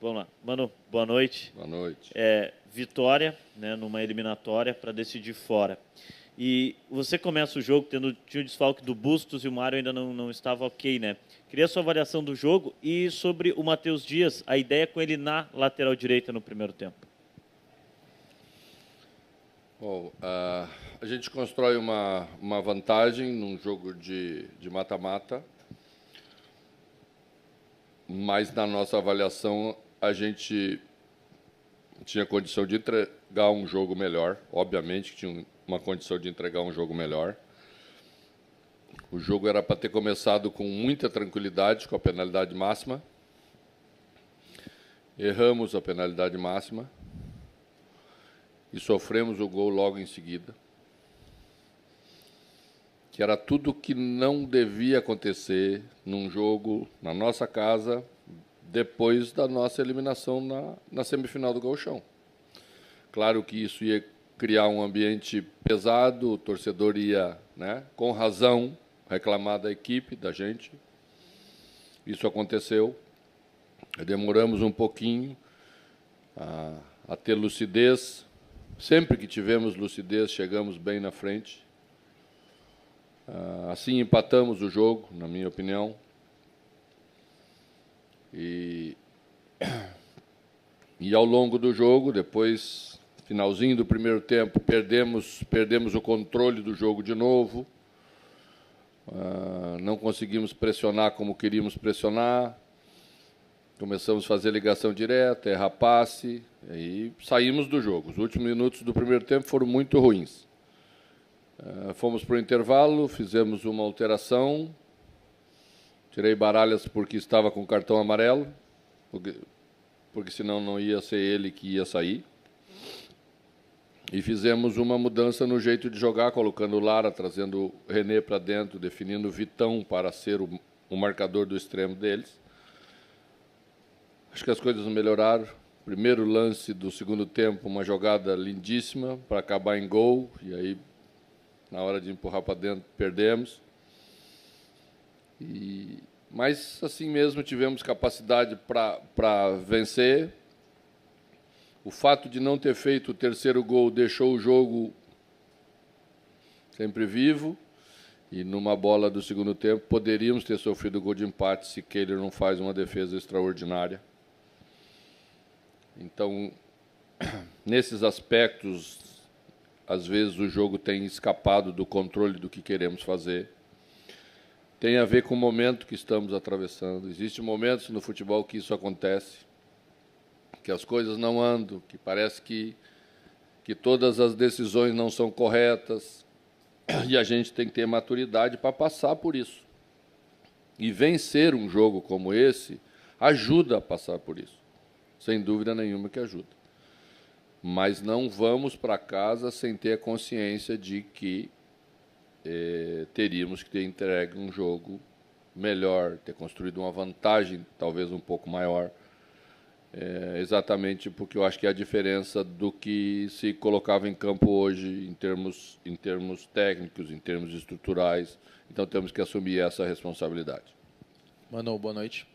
Vamos lá. Mano, boa noite. Boa noite. Vitória, né, numa eliminatória para decidir fora. E você começa o jogo tinha o desfalque do Bustos e o Mário ainda não estava ok, né? Queria a sua avaliação do jogo e sobre o Matheus Dias, a ideia com ele na lateral direita no primeiro tempo. Bom, a gente constrói uma vantagem num jogo de mata-mata, mas na nossa avaliação a gente tinha condição de entregar um jogo melhor, obviamente que tinha uma condição de entregar um jogo melhor. O jogo era para ter começado com muita tranquilidade, com a penalidade máxima. Erramos a penalidade máxima e sofremos o gol logo em seguida, que era tudo que não devia acontecer num jogo na nossa casa depois da nossa eliminação na semifinal do Gauchão. Claro que isso ia criar um ambiente pesado, o torcedor ia, né, com razão, reclamar da equipe, da gente. Isso aconteceu. Demoramos um pouquinho a ter lucidez. Sempre que tivemos lucidez, chegamos bem na frente. Assim empatamos o jogo, na minha opinião. E ao longo do jogo, depois, finalzinho do primeiro tempo, perdemos o controle do jogo de novo. Não conseguimos pressionar como queríamos pressionar. Começamos a fazer ligação direta, errar passe, e saímos do jogo. Os últimos minutos do primeiro tempo foram muito ruins. Fomos para o intervalo, fizemos uma alteração. Tirei Baralhas porque estava com cartão amarelo, porque senão não ia ser ele que ia sair. E fizemos uma mudança no jeito de jogar, colocando o Lara, trazendo o René para dentro, definindo o Vitão para ser o marcador do extremo deles. Acho que as coisas melhoraram. Primeiro lance do segundo tempo, uma jogada lindíssima para acabar em gol. E aí, na hora de empurrar para dentro, perdemos. Mas, assim mesmo, tivemos capacidade para vencer. O fato de não ter feito o terceiro gol deixou o jogo sempre vivo. E, numa bola do segundo tempo, poderíamos ter sofrido o gol de empate se Kehler não faz uma defesa extraordinária. Então, nesses aspectos, às vezes o jogo tem escapado do controle do que queremos fazer. Tem a ver com o momento que estamos atravessando. Existem momentos no futebol que isso acontece, que as coisas não andam, que parece que todas as decisões não são corretas, e a gente tem que ter maturidade para passar por isso. E vencer um jogo como esse ajuda a passar por isso. Sem dúvida nenhuma que ajuda. Mas não vamos para casa sem ter a consciência de que teríamos que ter entregue um jogo melhor, ter construído uma vantagem talvez um pouco maior, exatamente porque eu acho que é a diferença do que se colocava em campo hoje em termos técnicos, em termos estruturais. Então temos que assumir essa responsabilidade. Mano, boa noite.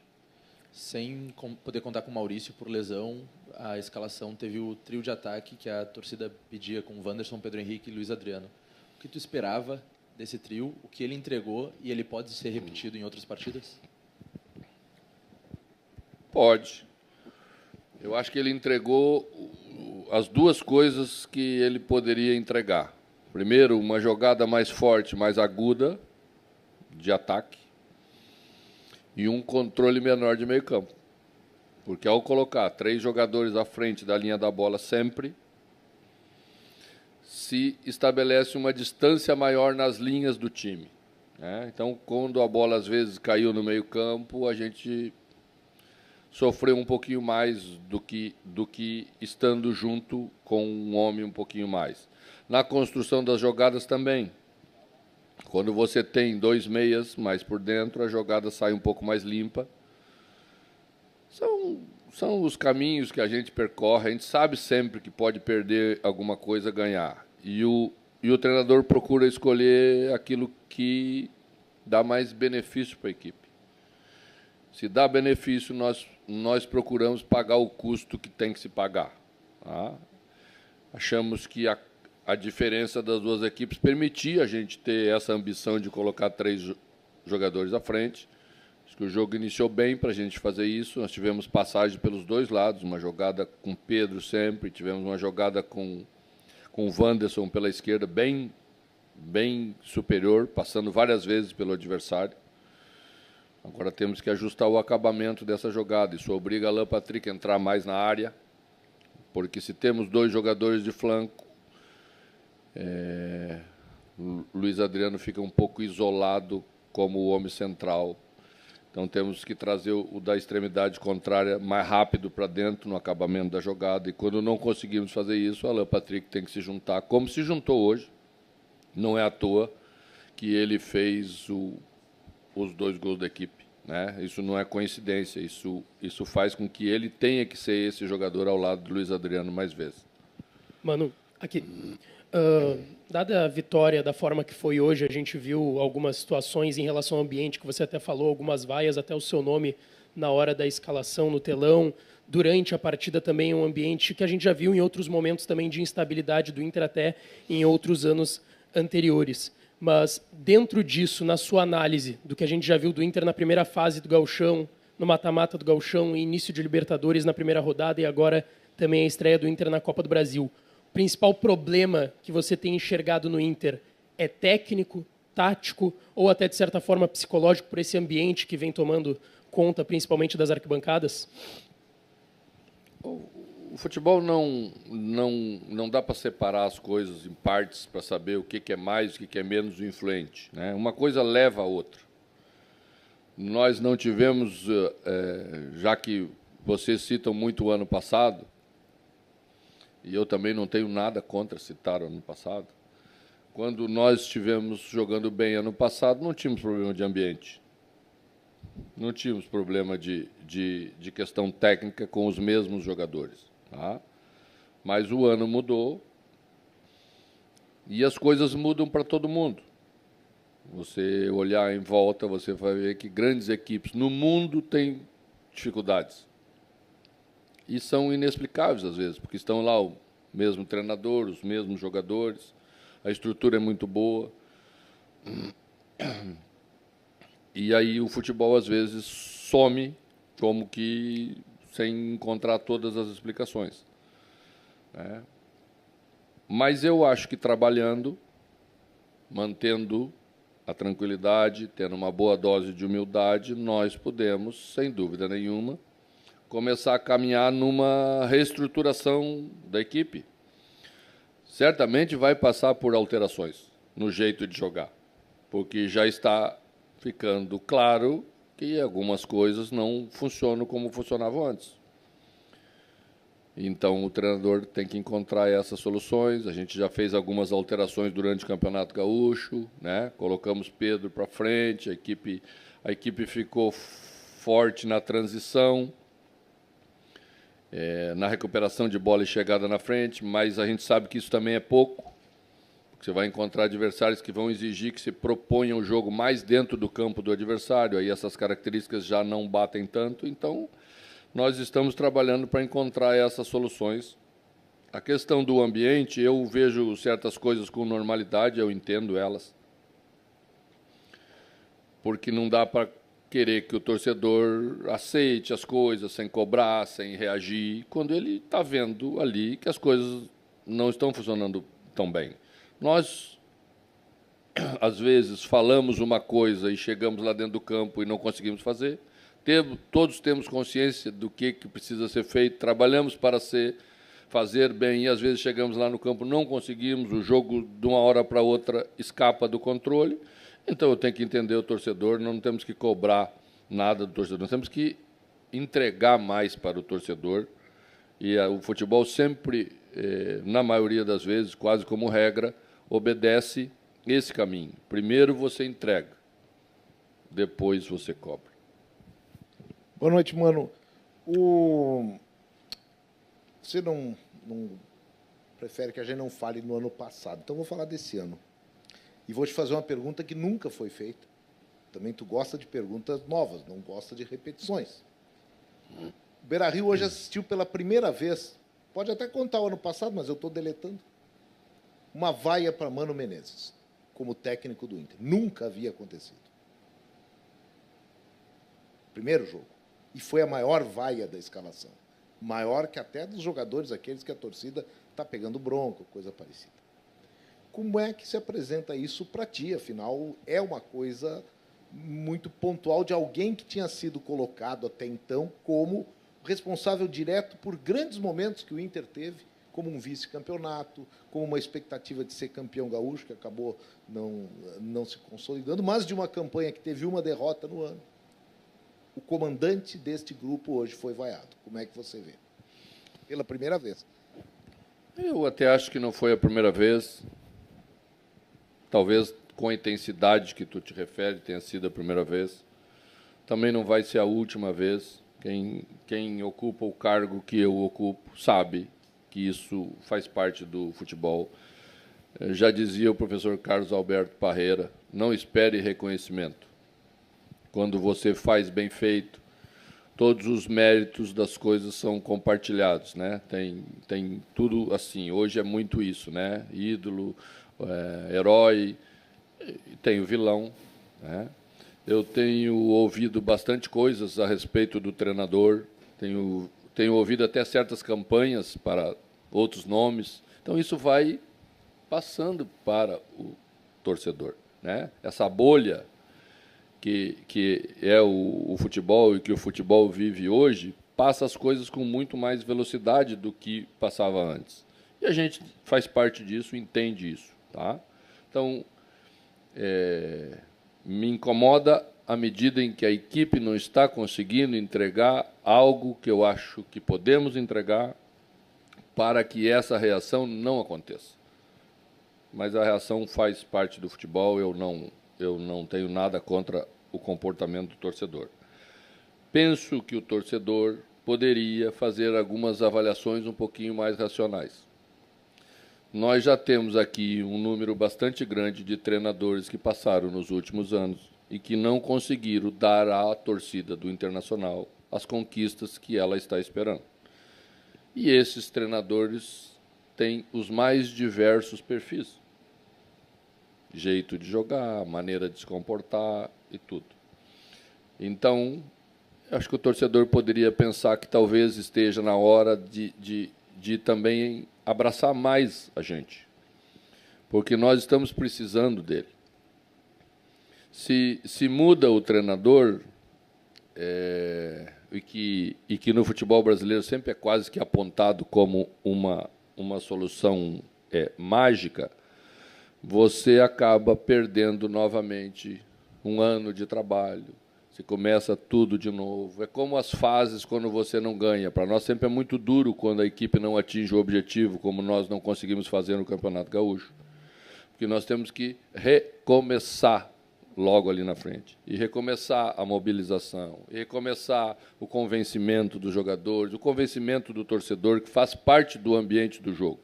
Sem poder contar com o Maurício por lesão, a escalação teve o trio de ataque que a torcida pedia com Wanderson, Pedro Henrique e Luiz Adriano. O que tu esperava desse trio, o que ele entregou e ele pode ser repetido em outras partidas? Pode. Eu acho que ele entregou as duas coisas que ele poderia entregar. Primeiro, uma jogada mais forte, mais aguda de ataque, e um controle menor de meio campo. Porque ao colocar 3 jogadores à frente da linha da bola sempre, se estabelece uma distância maior nas linhas do time, né? Então, quando a bola às vezes caiu no meio campo, a gente sofreu um pouquinho mais do que estando junto com um homem um pouquinho mais. Na construção das jogadas também. Quando você tem 2 meias mais por dentro, a jogada sai um pouco mais limpa. São os caminhos que a gente percorre. A gente sabe sempre que pode perder alguma coisa, ganhar. E o treinador procura escolher aquilo que dá mais benefício para a equipe. Se dá benefício, nós procuramos pagar o custo que tem que se pagar. Tá? Achamos que a diferença das duas equipes permitia a gente ter essa ambição de colocar 3 jogadores à frente. Acho que o jogo iniciou bem para a gente fazer isso. Nós tivemos passagem pelos dois lados, uma jogada com Pedro sempre, tivemos uma jogada com o Wanderson pela esquerda, bem superior, passando várias vezes pelo adversário. Agora temos que ajustar o acabamento dessa jogada. Isso obriga Alan Patrick a entrar mais na área, porque se temos 2 jogadores de flanco, Luiz Adriano fica um pouco isolado como o homem central. Então temos que trazer o da extremidade contrária mais rápido para dentro no acabamento da jogada. E quando não conseguimos fazer isso, o Alan Patrick tem que se juntar, como se juntou hoje. Não é à toa que ele fez os 2 gols da equipe, né? Isso não é coincidência. Isso faz com que ele tenha que ser esse jogador ao lado do Luiz Adriano mais vezes. Mano, aqui... dada a vitória da forma que foi hoje, a gente viu algumas situações em relação ao ambiente, que você até falou, algumas vaias, até o seu nome na hora da escalação no telão. Durante a partida também um ambiente que a gente já viu em outros momentos também de instabilidade do Inter até em outros anos anteriores. Mas dentro disso, na sua análise do que a gente já viu do Inter na primeira fase do Gauchão, no mata-mata do Gauchão, início de Libertadores na primeira rodada e agora também a estreia do Inter na Copa do Brasil, o principal problema que você tem enxergado no Inter é técnico, tático ou até, de certa forma, psicológico por esse ambiente que vem tomando conta, principalmente das arquibancadas? O futebol não dá para separar as coisas em partes para saber o que é mais e o que é menos influente, né? Uma coisa leva a outra. Nós não tivemos, já que vocês citam muito o ano passado, e eu também não tenho nada contra citar o ano passado. Quando nós estivemos jogando bem ano passado, não tínhamos problema de ambiente. Não tínhamos problema de questão técnica com os mesmos jogadores. Tá? Mas o ano mudou e as coisas mudam para todo mundo. Você olhar em volta, você vai ver que grandes equipes no mundo têm dificuldades. E são inexplicáveis, às vezes, porque estão lá o mesmo treinador, os mesmos jogadores, a estrutura é muito boa. E aí o futebol, às vezes, some como que sem encontrar todas as explicações. Né? Mas eu acho que trabalhando, mantendo a tranquilidade, tendo uma boa dose de humildade, nós podemos, sem dúvida nenhuma, começar a caminhar numa reestruturação da equipe. Certamente vai passar por alterações no jeito de jogar, porque já está ficando claro que algumas coisas não funcionam como funcionavam antes. Então, o treinador tem que encontrar essas soluções. A gente já fez algumas alterações durante o Campeonato Gaúcho, né? Colocamos Pedro para frente, a equipe ficou forte na transição, na recuperação de bola e chegada na frente, mas a gente sabe que isso também é pouco, porque você vai encontrar adversários que vão exigir que se proponham o jogo mais dentro do campo do adversário, aí essas características já não batem tanto, então nós estamos trabalhando para encontrar essas soluções. A questão do ambiente, eu vejo certas coisas com normalidade, eu entendo elas, porque não dá para querer que o torcedor aceite as coisas sem cobrar, sem reagir, quando ele está vendo ali que as coisas não estão funcionando tão bem. Nós, às vezes, falamos uma coisa e chegamos lá dentro do campo e não conseguimos fazer. Todos temos consciência do que precisa ser feito, trabalhamos para fazer bem e, às vezes, chegamos lá no campo, não conseguimos, o jogo, de uma hora para outra, escapa do controle. Então, eu tenho que entender o torcedor, não temos que cobrar nada do torcedor, nós temos que entregar mais para o torcedor. E o futebol sempre, na maioria das vezes, quase como regra, obedece esse caminho. Primeiro você entrega, depois você cobra. Boa noite, mano. Você não prefere que a gente não fale no ano passado, então vou falar desse ano. E vou te fazer uma pergunta que nunca foi feita, também tu gosta de perguntas novas, não gosta de repetições. O Beira-Rio hoje assistiu pela primeira vez, pode até contar o ano passado, mas eu estou deletando, uma vaia para Mano Menezes, como técnico do Inter. Nunca havia acontecido. Primeiro jogo. E foi a maior vaia da escalação. Maior que até dos jogadores, aqueles que a torcida está pegando bronco, coisa parecida. Como é que se apresenta isso para ti? Afinal, é uma coisa muito pontual de alguém que tinha sido colocado até então como responsável direto por grandes momentos que o Inter teve, como um vice-campeonato, como uma expectativa de ser campeão gaúcho, que acabou não se consolidando, mas de uma campanha que teve uma derrota no ano. O comandante deste grupo hoje foi vaiado. Como é que você vê? Pela primeira vez. Eu até acho que não foi a primeira vez. Talvez com a intensidade que tu te refere tenha sido a primeira vez. Também não vai ser a última vez. Quem ocupa o cargo que eu ocupo sabe que isso faz parte do futebol. Já dizia o professor Carlos Alberto Parreira, não espere reconhecimento. Quando você faz bem feito, todos os méritos das coisas são compartilhados, né? Tem tudo assim. Hoje é muito isso, né? Ídolo, herói, tem o vilão, né? Eu tenho ouvido bastante coisas a respeito do treinador, tenho ouvido até certas campanhas para outros nomes. Então isso vai passando para o torcedor, né? Essa bolha que é o futebol e que o futebol vive hoje, passa as coisas com muito mais velocidade do que passava antes. E a gente faz parte disso, entende isso. Tá? Então, me incomoda a medida em que a equipe não está conseguindo entregar algo que eu acho que podemos entregar para que essa reação não aconteça. Mas a reação faz parte do futebol, eu não tenho nada contra o comportamento do torcedor. Penso que o torcedor poderia fazer algumas avaliações um pouquinho mais racionais. Nós já temos aqui um número bastante grande de treinadores que passaram nos últimos anos e que não conseguiram dar à torcida do Internacional as conquistas que ela está esperando. E esses treinadores têm os mais diversos perfis. Jeito de jogar, maneira de se comportar e tudo. Então, acho que o torcedor poderia pensar que talvez esteja na hora de também abraçar mais a gente, porque nós estamos precisando dele. Se muda o treinador, e que no futebol brasileiro sempre é quase que apontado como uma solução mágica, você acaba perdendo novamente um ano de trabalho, você começa tudo de novo. É como as fases quando você não ganha. Para nós sempre é muito duro quando a equipe não atinge o objetivo, como nós não conseguimos fazer no Campeonato Gaúcho. Porque nós temos que recomeçar logo ali na frente. E recomeçar a mobilização, e recomeçar o convencimento dos jogadores, o convencimento do torcedor, que faz parte do ambiente do jogo.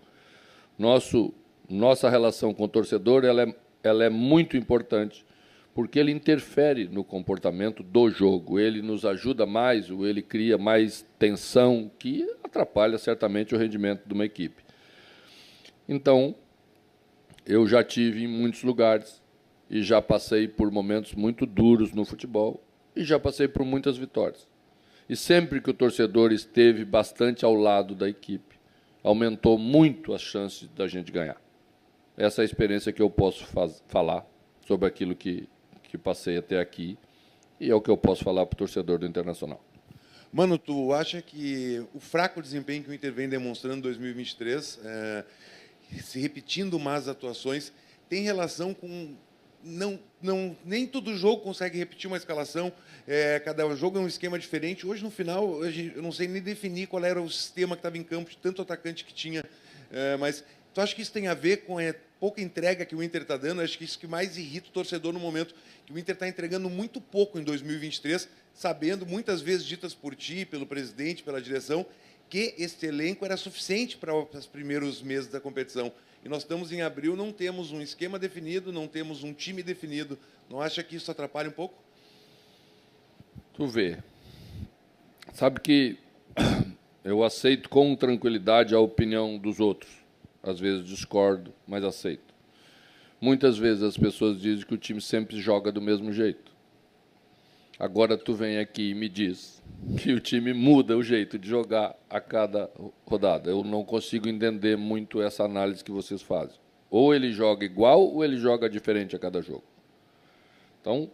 Nossa relação com o torcedor ela é muito importante, porque ele interfere no comportamento do jogo, ele nos ajuda mais, ou ele cria mais tensão, que atrapalha certamente o rendimento de uma equipe. Então, eu já tive em muitos lugares, e já passei por momentos muito duros no futebol, e já passei por muitas vitórias. E sempre que o torcedor esteve bastante ao lado da equipe, aumentou muito as chances da gente ganhar. Essa é a experiência que eu posso falar sobre aquilo que passei até aqui, e é o que eu posso falar para o torcedor do Internacional. Mano, tu acha que o fraco desempenho que o Inter vem demonstrando em 2023, se repetindo más atuações, tem relação com... nem todo jogo consegue repetir uma escalação, cada jogo é um esquema diferente. Hoje, no final, eu não sei nem definir qual era o sistema que estava em campo, de tanto atacante que tinha, mas tu acha que isso tem a ver com a pouca entrega que o Inter está dando? Acho que isso que mais irrita o torcedor no momento, que o Inter está entregando muito pouco em 2023, sabendo, muitas vezes ditas por ti, pelo presidente, pela direção, que este elenco era suficiente para os primeiros meses da competição. E nós estamos em abril, não temos um esquema definido, não temos um time definido, Não acha que isso atrapalha um pouco? Tu vê. Sabe que eu aceito com tranquilidade a opinião dos outros. Às vezes discordo, mas aceito. Muitas vezes as pessoas dizem que o time sempre joga do mesmo jeito. Agora tu vem aqui e me diz que o time muda o jeito de jogar a cada rodada. Eu não consigo entender muito essa análise que vocês fazem. Ou ele joga igual ou ele joga diferente a cada jogo. Então,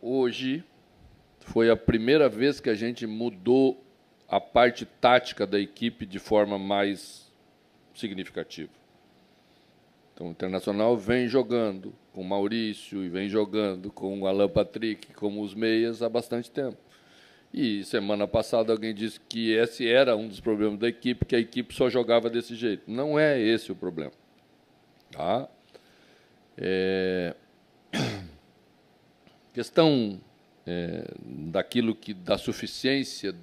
hoje foi a primeira vez que a gente mudou a parte tática da equipe de forma mais significativa. Então, o Internacional vem jogando com o Maurício e vem jogando com o Alan Patrick, como os meias, há bastante tempo. E semana passada alguém disse que esse era um dos problemas da equipe, que a equipe só jogava desse jeito. Não é esse o problema. Tá? Questão daquilo que da suficiência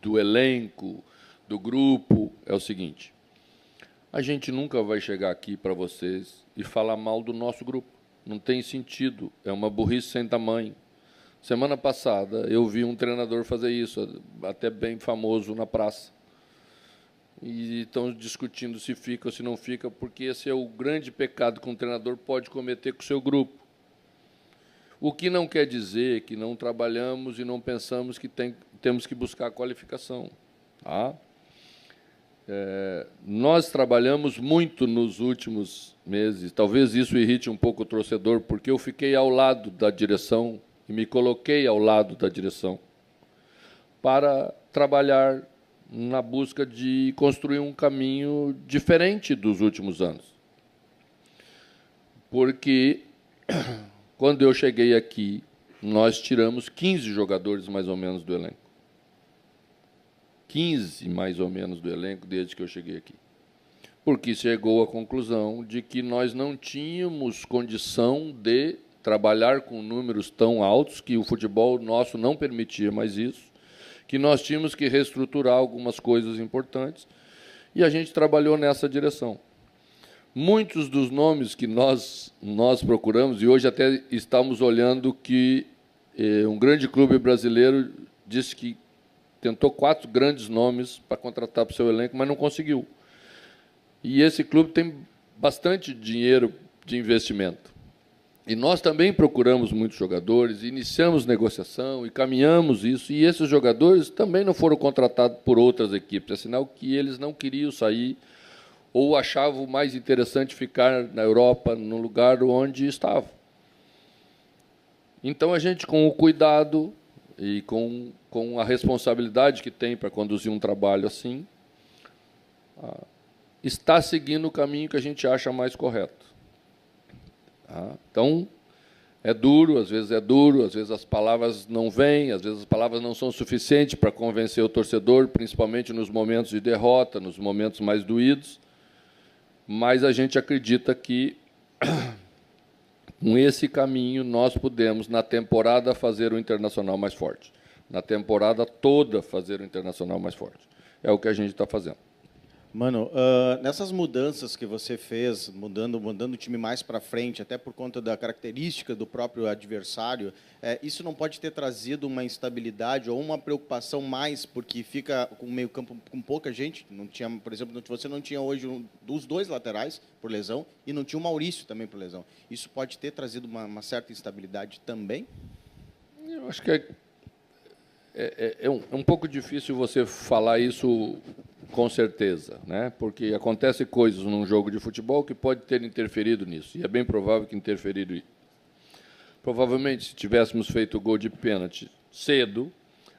do elenco, do grupo, é o seguinte: a gente nunca vai chegar aqui para vocês e falar mal do nosso grupo. Não tem sentido, é uma burrice sem tamanho. Semana passada eu vi um treinador fazer isso, até bem famoso na praça. E estão discutindo se fica ou se não fica, porque esse é o grande pecado que um treinador pode cometer com o seu grupo. O que não quer dizer que não trabalhamos e não pensamos que temos que buscar qualificação. Tá? Nós trabalhamos muito nos últimos meses. Talvez isso irrite um pouco o torcedor, porque eu fiquei ao lado da direção e me coloquei ao lado da direção para trabalhar na busca de construir um caminho diferente dos últimos anos. Porque quando eu cheguei aqui, nós tiramos 15 jogadores mais ou menos do elenco. 15 mais ou menos do elenco desde que eu cheguei aqui. Porque chegou à conclusão de que nós não tínhamos condição de trabalhar com números tão altos, que o futebol nosso não permitia mais isso, que nós tínhamos que reestruturar algumas coisas importantes, e a gente trabalhou nessa direção. Muitos dos nomes que nós procuramos, e hoje até estamos olhando que um grande clube brasileiro disse que tentou 4 grandes nomes para contratar para o seu elenco, mas não conseguiu. E esse clube tem bastante dinheiro de investimento. E nós também procuramos muitos jogadores, iniciamos negociação e caminhamos isso, e esses jogadores também não foram contratados por outras equipes, é sinal que eles não queriam sair ou achavam mais interessante ficar na Europa, no lugar onde estavam. Então, a gente, com o cuidado e com a responsabilidade que tem para conduzir um trabalho assim, está seguindo o caminho que a gente acha mais correto. Então, é duro, às vezes as palavras não vêm, às vezes as palavras não são suficientes para convencer o torcedor, principalmente nos momentos de derrota, nos momentos mais doídos, mas a gente acredita que, com esse caminho, nós podemos, na temporada, fazer o Internacional mais forte. Na temporada toda, fazer o Internacional mais forte. É o que a gente está fazendo. Mano, nessas mudanças que você fez, mudando o time mais para frente, até por conta da característica do próprio adversário, isso não pode ter trazido uma instabilidade ou uma preocupação mais, porque fica com o meio-campo com pouca gente. Não tinha, por exemplo, você não tinha hoje dos 2 laterais por lesão e não tinha o Maurício também por lesão. Isso pode ter trazido uma certa instabilidade também? Eu acho que é um pouco difícil você falar isso com certeza, né? Porque acontecem coisas num jogo de futebol que pode ter interferido nisso, e é bem provável que interferido. Provavelmente, se tivéssemos feito o gol de pênalti cedo,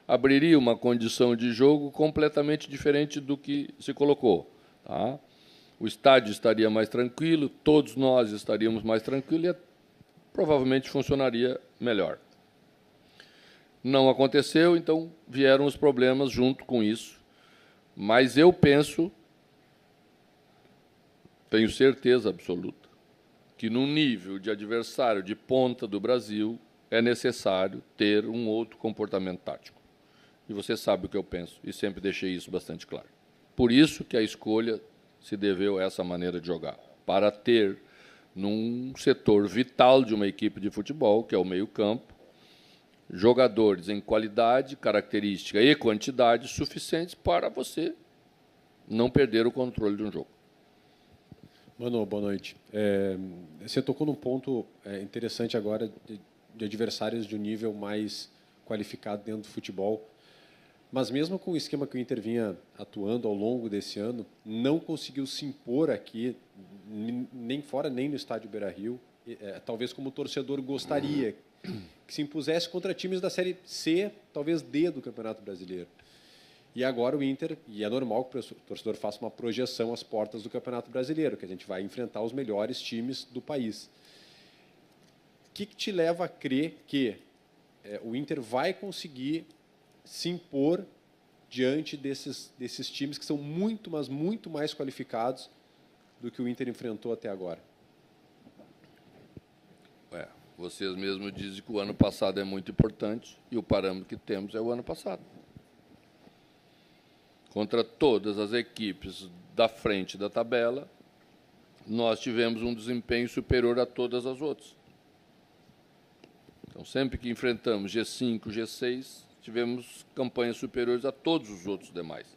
abriria uma condição de jogo completamente diferente do que se colocou. Tá? O estádio estaria mais tranquilo, todos nós estaríamos mais tranquilos e provavelmente funcionaria melhor. Não aconteceu, então vieram os problemas junto com isso. Mas eu penso, tenho certeza absoluta, que num nível de adversário de ponta do Brasil é necessário ter um outro comportamento tático. E você sabe o que eu penso, e sempre deixei isso bastante claro. Por isso que a escolha se deveu a essa maneira de jogar, para ter num setor vital de uma equipe de futebol, que é o meio-campo, jogadores em qualidade, característica e quantidade suficientes para você não perder o controle de um jogo. Mano, boa noite. Você tocou num ponto interessante agora de adversários de um nível mais qualificado dentro do futebol, mas mesmo com o esquema que o Inter vinha atuando ao longo desse ano, não conseguiu se impor aqui, nem fora nem no estádio Beira-Rio, talvez como o torcedor gostaria, que se impusesse contra times da Série C, talvez D do Campeonato Brasileiro. E agora o Inter, e é normal que o torcedor faça uma projeção às portas do Campeonato Brasileiro, que a gente vai enfrentar os melhores times do país. O que te leva a crer que o Inter vai conseguir se impor diante desses times que são muito, mas muito mais qualificados do que o Inter enfrentou até agora? Vocês mesmos dizem que o ano passado é muito importante e o parâmetro que temos é o ano passado. Contra todas as equipes da frente da tabela, nós tivemos um desempenho superior a todas as outras. Então, sempre que enfrentamos G5, G6, tivemos campanhas superiores a todos os outros demais.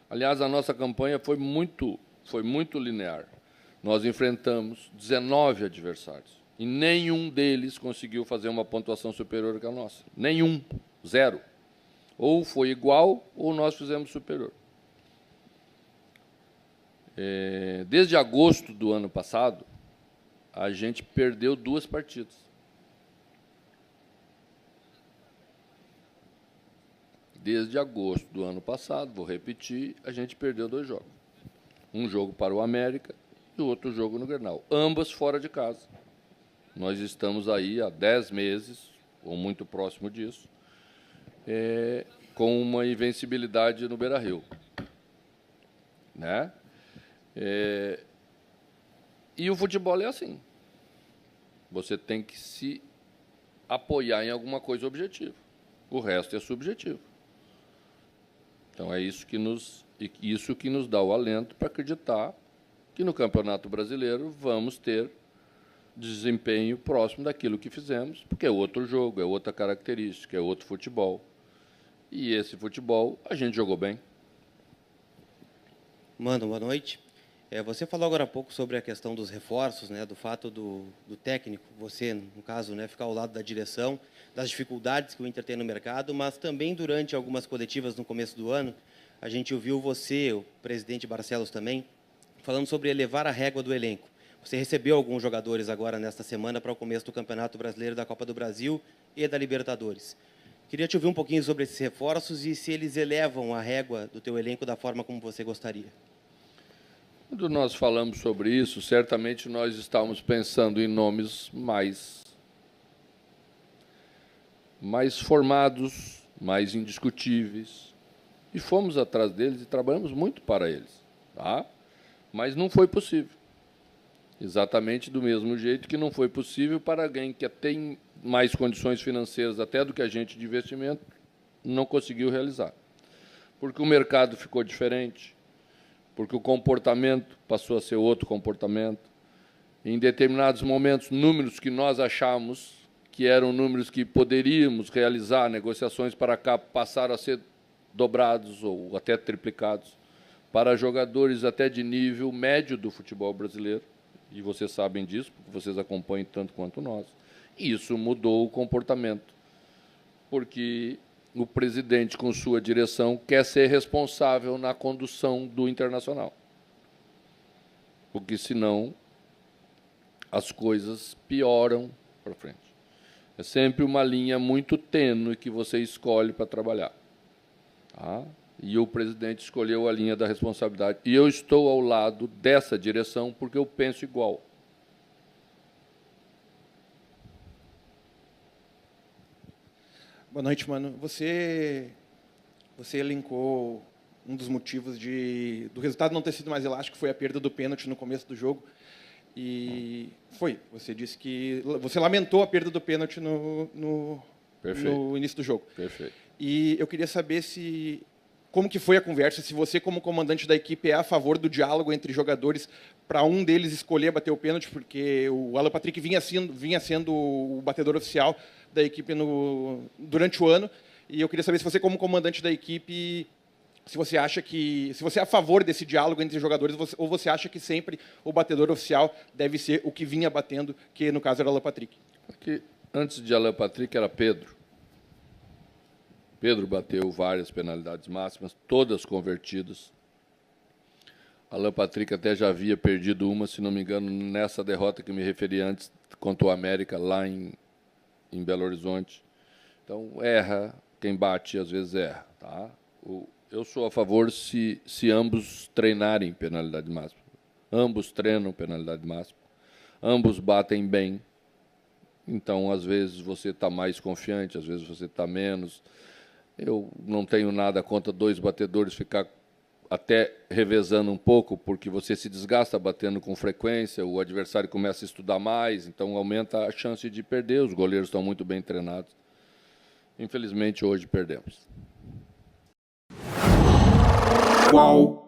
Aliás, a nossa campanha foi muito linear. Nós enfrentamos 19 adversários e nenhum deles conseguiu fazer uma pontuação superior que a nossa. Nenhum. Zero. Ou foi igual ou nós fizemos superior. Desde agosto do ano passado, a gente perdeu 2 partidas. Desde agosto do ano passado, vou repetir, a gente perdeu 2 jogos. Um jogo para o América e o outro jogo no Grenal. Ambas fora de casa. Nós estamos aí há 10 meses, ou muito próximo disso, com uma invencibilidade no Beira-Rio. Né? E o futebol é assim. Você tem que se apoiar em alguma coisa objetiva. O resto é subjetivo. Então, é isso que nos dá o alento para acreditar que no Campeonato Brasileiro vamos ter desempenho próximo daquilo que fizemos, porque é outro jogo, é outra característica, é outro futebol. E esse futebol a gente jogou bem. Mano, boa noite. Você falou agora há pouco sobre a questão dos reforços, né, do fato do técnico, você, no caso, né, ficar ao lado da direção, das dificuldades que o Inter tem no mercado, mas também durante algumas coletivas no começo do ano, a gente ouviu você, o presidente Barcelos também, falando sobre elevar a régua do elenco. Você recebeu alguns jogadores agora nesta semana para o começo do Campeonato Brasileiro, da Copa do Brasil e da Libertadores. Queria te ouvir um pouquinho sobre esses reforços e se eles elevam a régua do teu elenco da forma como você gostaria. Quando nós falamos sobre isso, certamente nós estávamos pensando em nomes mais formados, mais indiscutíveis, e fomos atrás deles e trabalhamos muito para eles, tá? Mas não foi possível. Exatamente do mesmo jeito que não foi possível para alguém que tem mais condições financeiras até do que a gente de investimento, não conseguiu realizar. Porque o mercado ficou diferente, porque o comportamento passou a ser outro comportamento. Em determinados momentos, números que nós achamos que eram números que poderíamos realizar negociações para cá, passaram a ser dobrados ou até triplicados para jogadores até de nível médio do futebol brasileiro. E vocês sabem disso, porque vocês acompanham tanto quanto nós. E isso mudou o comportamento, porque o presidente, com sua direção, quer ser responsável na condução do Internacional. Porque, senão, as coisas pioram para frente. É sempre uma linha muito tênue que você escolhe para trabalhar. Tá? E o presidente escolheu a linha da responsabilidade. E eu estou ao lado dessa direção porque eu penso igual. Boa noite, mano. Você elencou um dos motivos do resultado não ter sido mais elástico, foi a perda do pênalti no começo do jogo. E você disse que você lamentou a perda do pênalti no início do jogo. Perfeito. E eu queria saber como que foi a conversa, se você, como comandante da equipe, é a favor do diálogo entre jogadores para um deles escolher bater o pênalti, porque o Alan Patrick vinha sendo o batedor oficial da equipe durante o ano, e eu queria saber se você, como comandante da equipe, se você é a favor desse diálogo entre jogadores, ou você acha que sempre o batedor oficial deve ser o que vinha batendo, que no caso era o Alan Patrick. Aqui, antes de Alan Patrick era Pedro. Pedro bateu várias penalidades máximas, todas convertidas. Alan Patrick até já havia perdido uma, se não me engano, nessa derrota que me referi antes, contra o América, lá em Belo Horizonte. Então, erra, quem bate às vezes erra. Tá? Eu sou a favor se ambos treinarem penalidade máxima. Ambos treinam penalidade máxima. Ambos batem bem. Então, às vezes, você está mais confiante, às vezes você está menos. Eu não tenho nada contra dois batedores ficar até revezando um pouco, porque você se desgasta batendo com frequência, o adversário começa a estudar mais, então aumenta a chance de perder. Os goleiros estão muito bem treinados. Infelizmente, hoje perdemos. Qual